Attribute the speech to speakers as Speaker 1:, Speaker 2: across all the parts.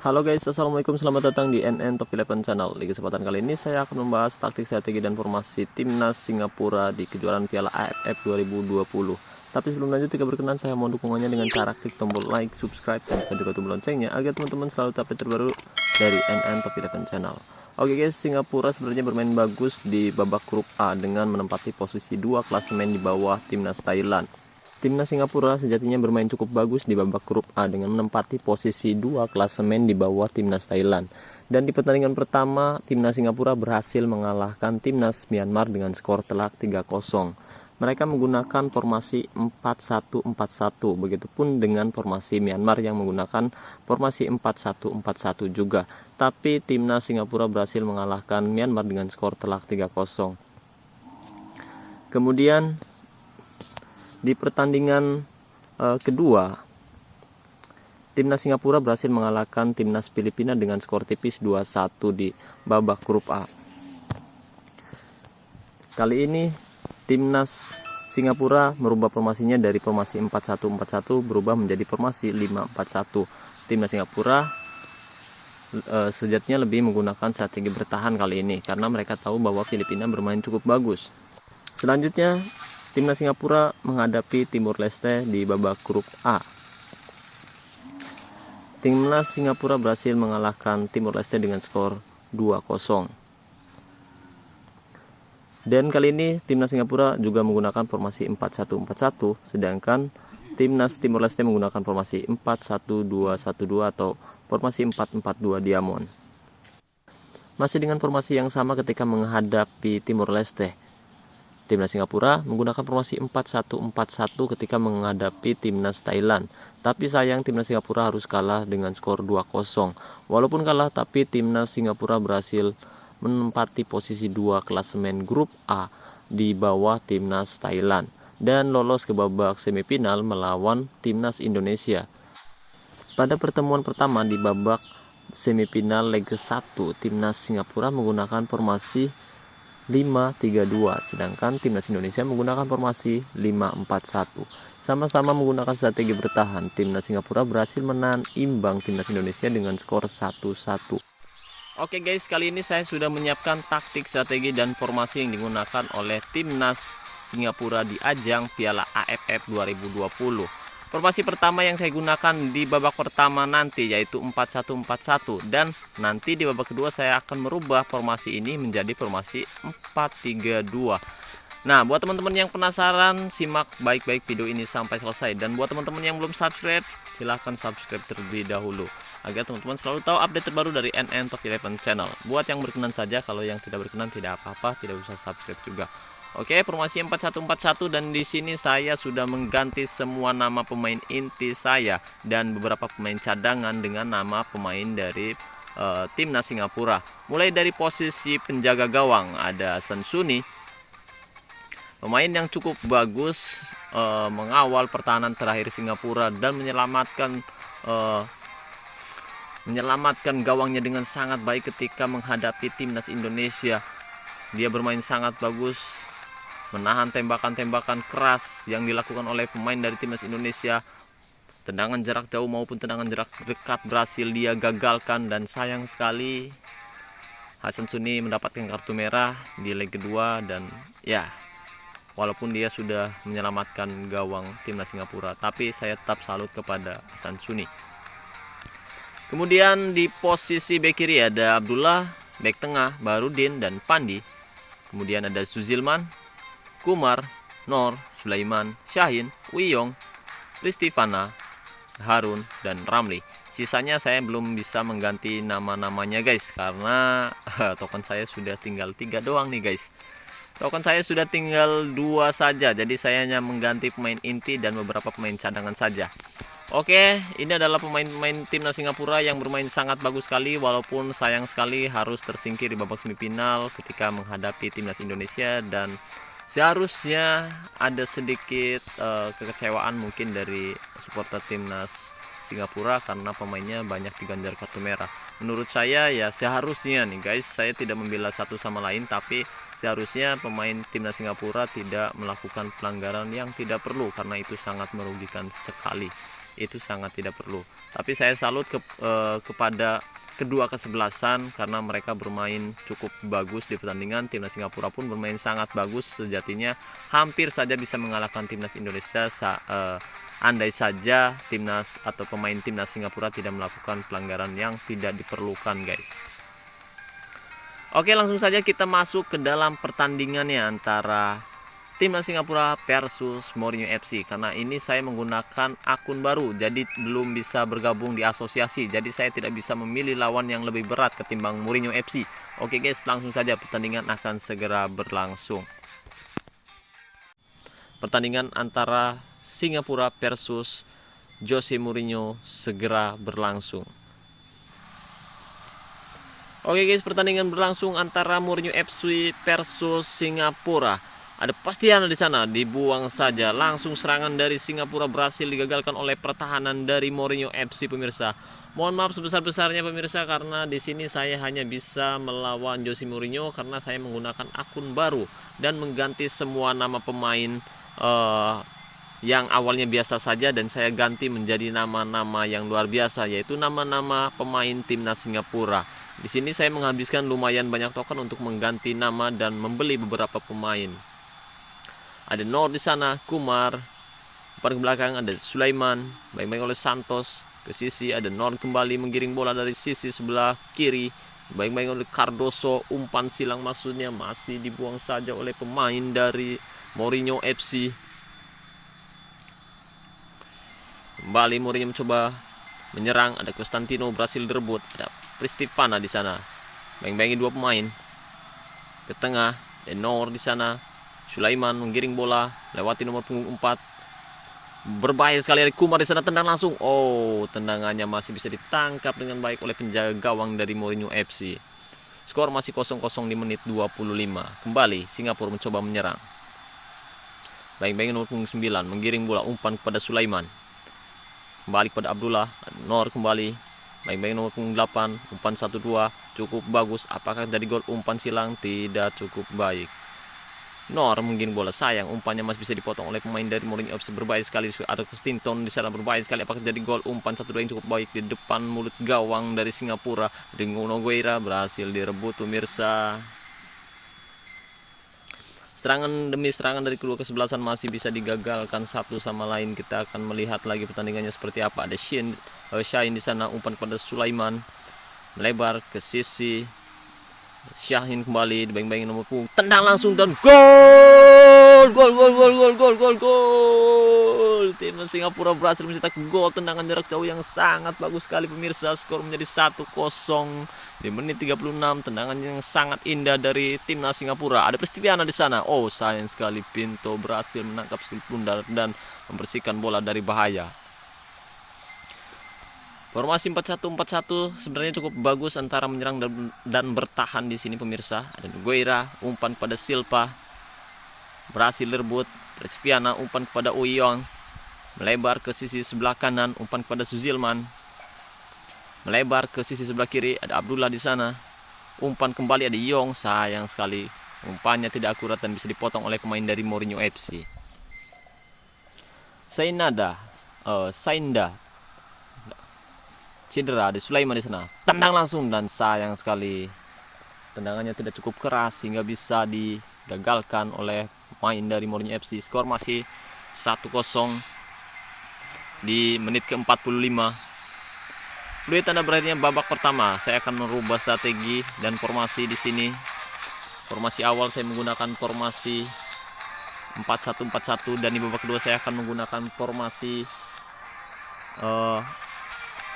Speaker 1: Halo guys, assalamualaikum, selamat datang di NN Top 11 Channel. Di kesempatan kali ini saya akan membahas taktik, strategi, dan formasi timnas Singapura di kejuaraan Piala AFF 2020. Tapi sebelum lanjut, jika berkenan saya mohon dukungannya dengan cara klik tombol like, subscribe, dan tekan juga tombol loncengnya agar teman-teman selalu update terbaru dari NN Top 11 Channel. Oke guys, Singapura sebenarnya bermain bagus di babak grup A dengan menempati posisi 2 klasemen di bawah timnas Thailand. Timnas Singapura sejatinya bermain cukup bagus di babak grup A dengan menempati posisi 2 klasemen di bawah timnas Thailand. Dan di pertandingan pertama, timnas Singapura berhasil mengalahkan timnas Myanmar dengan skor telak 3-0. Mereka menggunakan formasi 4-1-4-1, begitupun dengan formasi Myanmar yang menggunakan formasi 4-1-4-1 juga. Tapi timnas Singapura berhasil mengalahkan Myanmar dengan skor telak 3-0. Kemudian di pertandingan kedua, timnas Singapura berhasil mengalahkan timnas Filipina dengan skor tipis 2-1 di babak grup A. Kali ini timnas Singapura merubah formasinya dari formasi 4-1-4-1 berubah menjadi formasi 5-4-1. Timnas Singapura sejatinya lebih menggunakan strategi bertahan kali ini karena mereka tahu bahwa Filipina bermain cukup bagus. Selanjutnya, timnas Singapura menghadapi Timur Leste di babak grup A. Timnas Singapura berhasil mengalahkan Timur Leste dengan skor 2-0. Dan kali ini timnas Singapura juga menggunakan formasi 4-1-4-1, sedangkan timnas Timur Leste menggunakan formasi 4-1-2-1-2 atau formasi 4-4-2 Diamond. Masih dengan formasi yang sama ketika menghadapi Timur Leste, timnas Singapura menggunakan formasi 4-1-4-1 ketika menghadapi timnas Thailand. Tapi sayang timnas Singapura harus kalah dengan skor 2-0. Walaupun kalah, tapi timnas Singapura berhasil menempati posisi 2 klasemen grup A di bawah timnas Thailand dan lolos ke babak semifinal melawan timnas Indonesia. Pada pertemuan pertama di babak semifinal leg 1, timnas Singapura menggunakan formasi 5-3-2, sedangkan timnas Indonesia menggunakan formasi 5-4-1. Sama-sama menggunakan strategi bertahan, timnas Singapura berhasil menahan imbang timnas Indonesia dengan skor 1-1. Oke guys, kali ini saya sudah menyiapkan taktik, strategi, dan formasi yang digunakan oleh timnas Singapura di ajang Piala AFF 2020. Formasi pertama yang saya gunakan di babak pertama nanti yaitu 4-1-4-1, dan nanti di babak kedua saya akan merubah formasi ini menjadi formasi 4-3-2. Nah, buat teman-teman yang penasaran, simak baik-baik video ini sampai selesai, dan buat teman-teman yang belum subscribe, silahkan subscribe terlebih dahulu agar teman-teman selalu tahu update terbaru dari NN Top 11 Channel. Buat yang berkenan saja, kalau yang tidak berkenan tidak apa-apa, tidak usah subscribe juga. Oke, formasi 4-1-4-1, dan di sini saya sudah mengganti semua nama pemain inti saya dan beberapa pemain cadangan dengan nama pemain dari timnas Singapura. Mulai dari posisi penjaga gawang ada Sensuni, pemain yang cukup bagus mengawal pertahanan terakhir Singapura dan menyelamatkan gawangnya dengan sangat baik ketika menghadapi timnas Indonesia. Dia bermain sangat bagus, menahan tembakan-tembakan keras yang dilakukan oleh pemain dari timnas Indonesia. Tendangan jarak jauh maupun tendangan jarak dekat berhasil dia gagalkan, dan sayang sekali Hasan Suni mendapatkan kartu merah di leg kedua. Dan ya, walaupun dia sudah menyelamatkan gawang timnas Singapura, tapi saya tetap salut kepada Hasan Suni. Kemudian di posisi bek kiri ada Abdullah, bek tengah Barudin dan Pandi. Kemudian ada Suzilman, Kumar, Nor, Sulaiman, Syahin, Wiyong, Pristifana, Harun, dan Ramli. Sisanya saya belum bisa mengganti nama-namanya guys, karena token saya sudah tinggal 3 doang nih guys. Token saya sudah tinggal 2 saja, jadi saya hanya mengganti pemain inti dan beberapa pemain cadangan saja. Oke, ini adalah pemain-pemain timnas Singapura yang bermain sangat bagus sekali, walaupun sayang sekali harus tersingkir di babak semifinal ketika menghadapi timnas Indonesia. Dan seharusnya ada sedikit kekecewaan mungkin dari supporter timnas Singapura karena pemainnya banyak diganjar kartu merah. Menurut saya ya seharusnya nih guys, saya tidak membela satu sama lain, tapi seharusnya pemain timnas Singapura tidak melakukan pelanggaran yang tidak perlu karena itu sangat merugikan sekali. itu sangat tidak perlu. Tapi saya salut kepada kedua kesebelasan karena mereka bermain cukup bagus di pertandingan. Timnas Singapura pun bermain sangat bagus, sejatinya hampir saja bisa mengalahkan timnas Indonesia andai saja timnas atau pemain timnas Singapura tidak melakukan pelanggaran yang tidak diperlukan, guys. Oke, langsung saja kita masuk ke dalam pertandingannya antara timnas Singapura versus Mourinho FC. Karena ini saya menggunakan akun baru, jadi belum bisa bergabung di asosiasi. Jadi saya tidak bisa memilih lawan yang lebih berat ketimbang Mourinho FC. Oke guys, langsung saja pertandingan akan segera berlangsung. Pertandingan antara Singapura versus Jose Mourinho segera berlangsung. Oke guys, pertandingan berlangsung antara Mourinho FC versus Singapura. Ada Pastiana di sana, dibuang saja. Langsung serangan dari Singapura berhasil digagalkan oleh pertahanan dari Mourinho FC, pemirsa. Mohon maaf sebesar-besarnya pemirsa, karena di sini saya hanya bisa melawan Jose Mourinho karena saya menggunakan akun baru dan mengganti semua nama pemain yang awalnya biasa saja dan saya ganti menjadi nama-nama yang luar biasa, yaitu nama-nama pemain timnas Singapura. Di sini saya menghabiskan lumayan banyak token untuk mengganti nama dan membeli beberapa pemain. Ada Nor di sana, Kumar, depan ke belakang ada Sulaiman, baik-baik oleh Santos, ke sisi ada Nor kembali menggiring bola dari sisi sebelah kiri, baik-baik oleh Cardoso, umpan silang maksudnya, masih dibuang saja oleh pemain dari Mourinho FC. Kembali Mourinho mencoba menyerang, ada Constantino berhasil direbut, ada Pristivana di sana, baik-baik dua pemain ke tengah, ada Nor di sana. Sulaiman menggiring bola lewati nomor punggung 4. Berbahaya sekali dari Kumar di sana, tendang langsung. Oh, tendangannya masih bisa ditangkap dengan baik oleh penjaga gawang dari Mourinho FC. Skor masih 0-0 di menit 25. Kembali Singapura mencoba menyerang. Baik-baik nomor punggung 9 menggiring bola, umpan kepada Sulaiman. Kembali kepada Abdullah, Nor kembali. Baik-baik nomor punggung 8, umpan 1-2 cukup bagus. Apakah dari gol? Umpan silang tidak cukup baik. Nor mungkin bola, sayang umpannya masih bisa dipotong oleh pemain dari Mourinho FC. Berbahaya sekali, ada Constantino di sana, berbahaya sekali. Apakah jadi gol? Umpan 1-2 yang cukup baik di depan mulut gawang dari Singapura. Dengan Nogueira berhasil direbut pemirsa. Serangan demi serangan dari kedua kesebelasan masih bisa digagalkan satu sama lain. Kita akan melihat lagi pertandingannya seperti apa. Ada Shine di sana, umpan kepada Sulaiman, melebar ke sisi. Syahin kembali, dibayang-bayangin nomor punggung, tendang langsung dan gol! Gol! Timnas Singapura berhasil mencetak gol, tendangan jarak jauh yang sangat bagus sekali pemirsa. Skor menjadi 1-0 di menit 36. Tendangan yang sangat indah dari timnas Singapura. Ada Pristiviana di sana. Oh, sayang sekali Pinto berhasil menangkap skill bundar dan membersihkan bola dari bahaya. Formasi 4-1-4-1 sebenarnya cukup bagus antara menyerang dan bertahan di sini pemirsa. Ada Nogueira, umpan pada Silva, berhasil direbut. Pristiviana, umpan kepada Uyong, melebar ke sisi sebelah kanan, umpan kepada Suzilman, melebar ke sisi sebelah kiri. Ada Abdullah di sana, umpan kembali ada Yong, sayang sekali umpannya tidak akurat dan bisa dipotong oleh pemain dari Mourinho FC. Sainda cedera, ada Sulaiman di sana, tendang langsung dan sayang sekali tendangannya tidak cukup keras sehingga bisa digagalkan oleh pemain dari Mourinho FC. Skor masih 1-0 di menit ke-45. Dua tanda berakhirnya babak pertama. Saya akan merubah strategi dan formasi di sini. Formasi awal saya menggunakan formasi 4-1-4-1 dan di babak kedua saya akan menggunakan formasi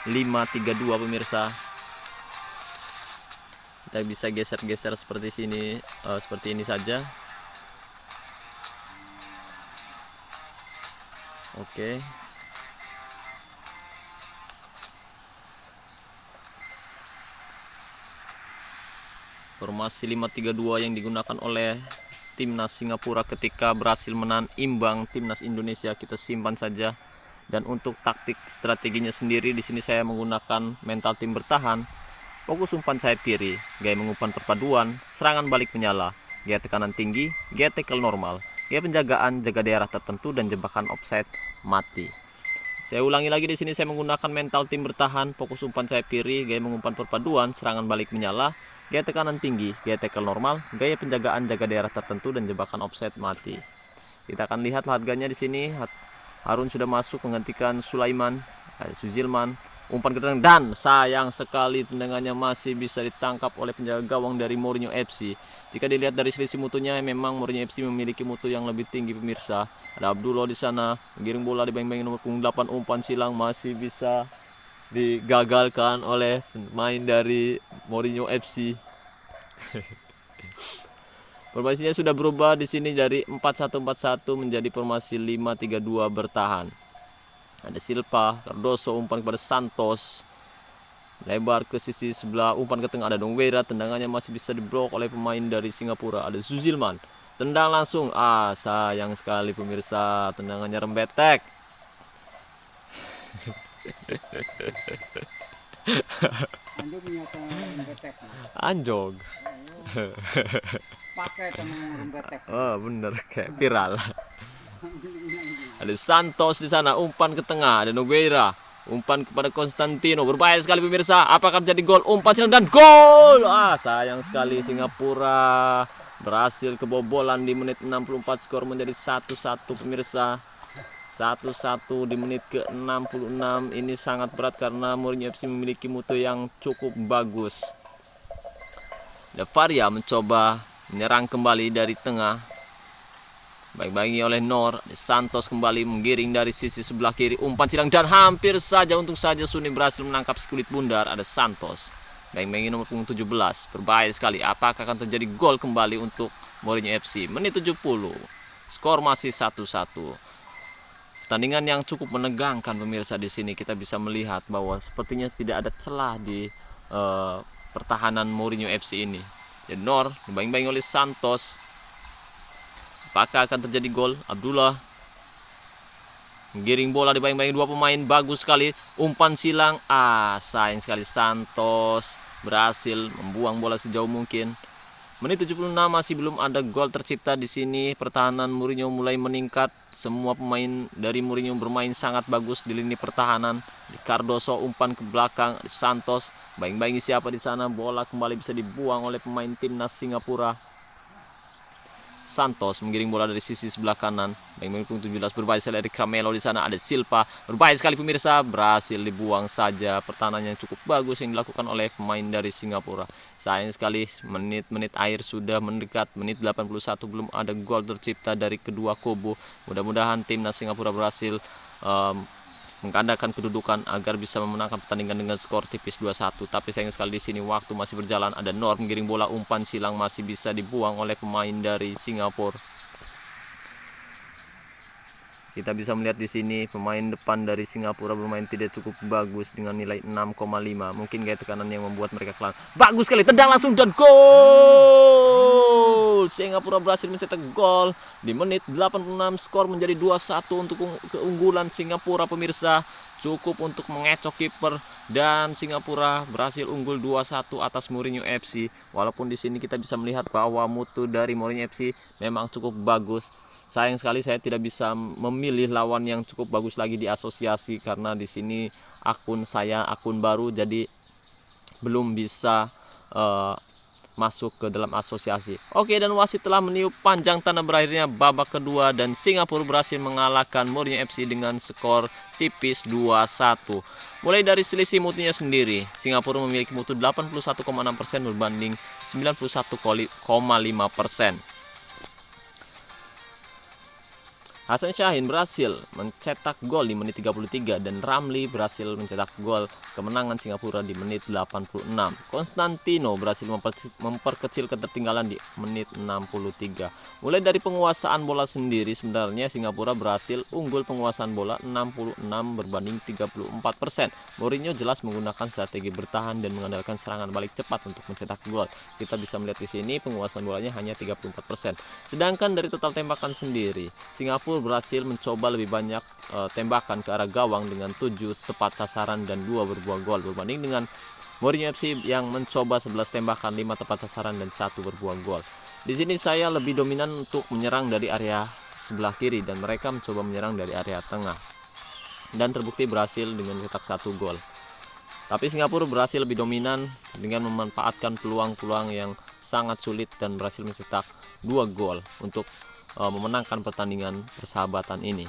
Speaker 1: 5-3-2 pemirsa. Kita bisa geser-geser seperti sini, seperti ini saja. Oke. Formasi 5-3-2 yang digunakan oleh timnas Singapura ketika berhasil menahan imbang timnas Indonesia kita simpan saja. Dan untuk taktik strateginya sendiri di sini saya menggunakan mental tim bertahan, fokus umpan sayap kiri, gaya mengumpan perpaduan, serangan balik menyala, gaya tekanan tinggi, gaya tackle normal, gaya penjagaan, jaga daerah tertentu dan jebakan offside mati. Saya ulangi lagi di sini, saya menggunakan mental tim bertahan, fokus umpan sayap kiri, gaya mengumpan perpaduan, serangan balik menyala, gaya tekanan tinggi, gaya tackle normal, gaya penjagaan jaga daerah tertentu dan jebakan offset mati. Kita akan lihat harganya di sini. Harun sudah masuk menggantikan Sulaiman, Suzilman. Umpan ke tendang dan sayang sekali tendangannya masih bisa ditangkap oleh penjaga gawang dari Mourinho FC. Jika dilihat dari selisih mutunya, memang Mourinho FC memiliki mutu yang lebih tinggi pemirsa. Ada Abdullah di sana, menggiring bola dibayang-bayang nomor punggung 8, umpan silang masih bisa digagalkan oleh pemain dari Mourinho FC. Formasinya sudah berubah di sini dari 4-1-4-1 menjadi formasi 5-3-2 bertahan. Ada Silva, Cardoso, umpan kepada Santos, lebar ke sisi sebelah, umpan ke tengah, ada Dongwera, tendangannya masih bisa diblok oleh pemain dari Singapura. Ada Zuzilman, tendang langsung, sayang sekali pemirsa, tendangannya rembetek. Anjog. Pakai tendangan rembetek. Oh bener, kayak viral. Ada Santos di sana, umpan ke tengah, ada Nogueira, umpan kepada Konstantino, berbahaya sekali pemirsa. Apakah terjadi gol? Umpan silang dan gol. Sayang sekali, Singapura berhasil kebobolan di menit 64, skor menjadi 1-1 pemirsa. 1-1 di menit ke-66. Ini sangat berat karena Mourinho FC memiliki mutu yang cukup bagus. Da Faria mencoba menyerang kembali dari tengah, baik-baiki oleh Nor. Santos kembali menggiring dari sisi sebelah kiri, umpan silang dan hampir saja, untung saja Suni berhasil menangkap si kulit bundar. Ada Santos, baik-baiki nomor punggung 17, berbahaya sekali. Apakah akan terjadi gol kembali untuk Mourinho FC? Menit 70, skor masih 1-1. Pertandingan yang cukup menegangkan pemirsa. Di sini kita bisa melihat bahwa sepertinya tidak ada celah di pertahanan Mourinho FC ini. Dan Nor dibayang-bayang oleh Santos. Apakah akan terjadi gol? Abdullah menggiring bola dibayang-bayang dua pemain, bagus sekali, umpan silang. Sayang sekali, Santos berhasil membuang bola sejauh mungkin. Menit 76 masih belum ada gol tercipta di sini. Pertahanan Mourinho mulai meningkat. Semua pemain dari Mourinho bermain sangat bagus di lini pertahanan. Di Cardoso, umpan ke belakang, Santos bayang-bayang siapa di sana, bola kembali bisa dibuang oleh pemain timnas Singapura. Santos menggiring bola dari sisi sebelah kanan, baik-baik punggung 17, berbahaya sekali. Dari Cramelo di sana, ada Silva, berbahaya sekali pemirsa, berhasil dibuang saja. Pertahanan yang cukup bagus yang dilakukan oleh pemain dari Singapura. Sayang sekali, menit-menit akhir sudah mendekat, menit 81 belum ada gol tercipta dari kedua kubu. Mudah-mudahan timnas Singapura berhasil menggandakan kedudukan agar bisa memenangkan pertandingan dengan skor tipis 2-1. Tapi sayang sekali di sini waktu masih berjalan. Ada Nor menggiring bola, umpan silang masih bisa dibuang oleh pemain dari Singapura. Kita bisa melihat di sini pemain depan dari Singapura bermain tidak cukup bagus dengan nilai 6,5. Mungkin gaya tekanan yang membuat mereka kalah. Bagus sekali, tendang langsung dan gol. Singapura berhasil mencetak gol di menit 86. Skor menjadi 2-1 untuk keunggulan Singapura pemirsa. Cukup untuk mengecoh kiper dan Singapura berhasil unggul 2-1 atas Mourinho FC. Walaupun di sini kita bisa melihat bahwa mutu dari Mourinho FC memang cukup bagus. Sayang sekali saya tidak bisa memilih lawan yang cukup bagus lagi di asosiasi karena di sini akun saya akun baru, jadi belum bisa masuk ke dalam asosiasi. Oke, dan wasit telah meniup panjang tanda berakhirnya babak kedua dan Singapura berhasil mengalahkan Mourinho FC dengan skor tipis 2-1. Mulai dari selisih mutunya sendiri, Singapura memiliki mutu 81,6% berbanding 91,5%. Hasan Shaheen berhasil mencetak gol di menit 33 dan Ramli berhasil mencetak gol kemenangan Singapura di menit 86. Konstantino berhasil memperkecil ketertinggalan di menit 63. Mulai dari penguasaan bola sendiri, sebenarnya Singapura berhasil unggul penguasaan bola 66 berbanding 34%. Mourinho jelas menggunakan strategi bertahan dan mengandalkan serangan balik cepat untuk mencetak gol. Kita bisa melihat di sini penguasaan bolanya hanya 34%. Sedangkan dari total tembakan sendiri, Singapura berhasil mencoba lebih banyak tembakan ke arah gawang dengan 7 tepat sasaran dan 2 berbuah gol, berbanding dengan Mourinho FC yang mencoba 11 tembakan, 5 tepat sasaran dan 1 berbuah gol. Di sini saya lebih dominan untuk menyerang dari area sebelah kiri dan mereka mencoba menyerang dari area tengah. dan terbukti berhasil dengan cetak 1 gol. Tapi Singapura berhasil lebih dominan dengan memanfaatkan peluang-peluang yang sangat sulit dan berhasil mencetak 2 gol untuk memenangkan pertandingan persahabatan ini.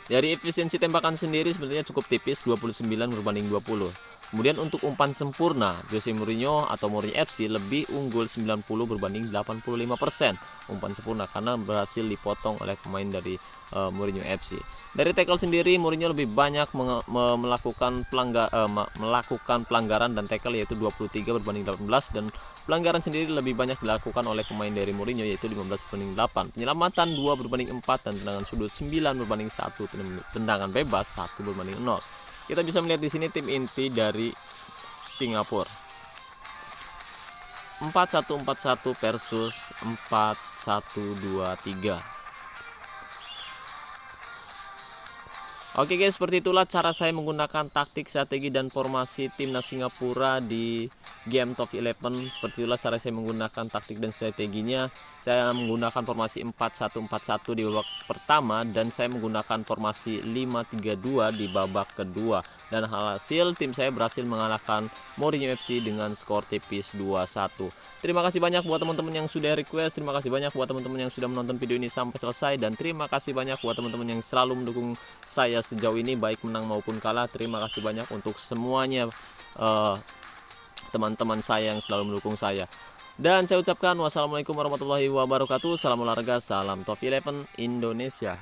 Speaker 1: Dari efisiensi tembakan sendiri sebenarnya cukup tipis, 29 berbanding 20. Kemudian untuk umpan sempurna, Jose Mourinho atau Mourinho FC lebih unggul 90 berbanding 85% umpan sempurna karena berhasil dipotong oleh pemain dari Mourinho FC. Dari tackle sendiri, Mourinho lebih banyak melakukan pelanggaran dan tackle yaitu 23 berbanding 18, dan pelanggaran sendiri lebih banyak dilakukan oleh pemain dari Mourinho yaitu 15 berbanding 8. Penyelamatan 2 berbanding 4 dan tendangan sudut 9 berbanding 1, tendangan bebas 1 berbanding 0. Kita bisa melihat di sini tim inti dari Singapura. 4-1-4-1 versus 4-1-2-3. Oke guys, seperti itulah cara saya menggunakan taktik, strategi, dan formasi timnas Singapura di game Top 11. Seperti itulah cara saya menggunakan taktik dan strateginya. Saya menggunakan formasi 4-1-4-1 di babak pertama, dan saya menggunakan formasi 5-3-2 di babak kedua. Dan hasil tim saya berhasil mengalahkan Mourinho FC dengan skor tipis 2-1. Terima kasih banyak buat teman-teman yang sudah request, terima kasih banyak buat teman-teman yang sudah menonton video ini sampai selesai, dan terima kasih banyak buat teman-teman yang selalu mendukung saya sejauh ini baik menang maupun kalah. Terima kasih banyak untuk semuanya teman-teman saya yang selalu mendukung saya. Dan saya ucapkan wassalamualaikum warahmatullahi wabarakatuh. Salam olahraga, salam Top 11 Indonesia.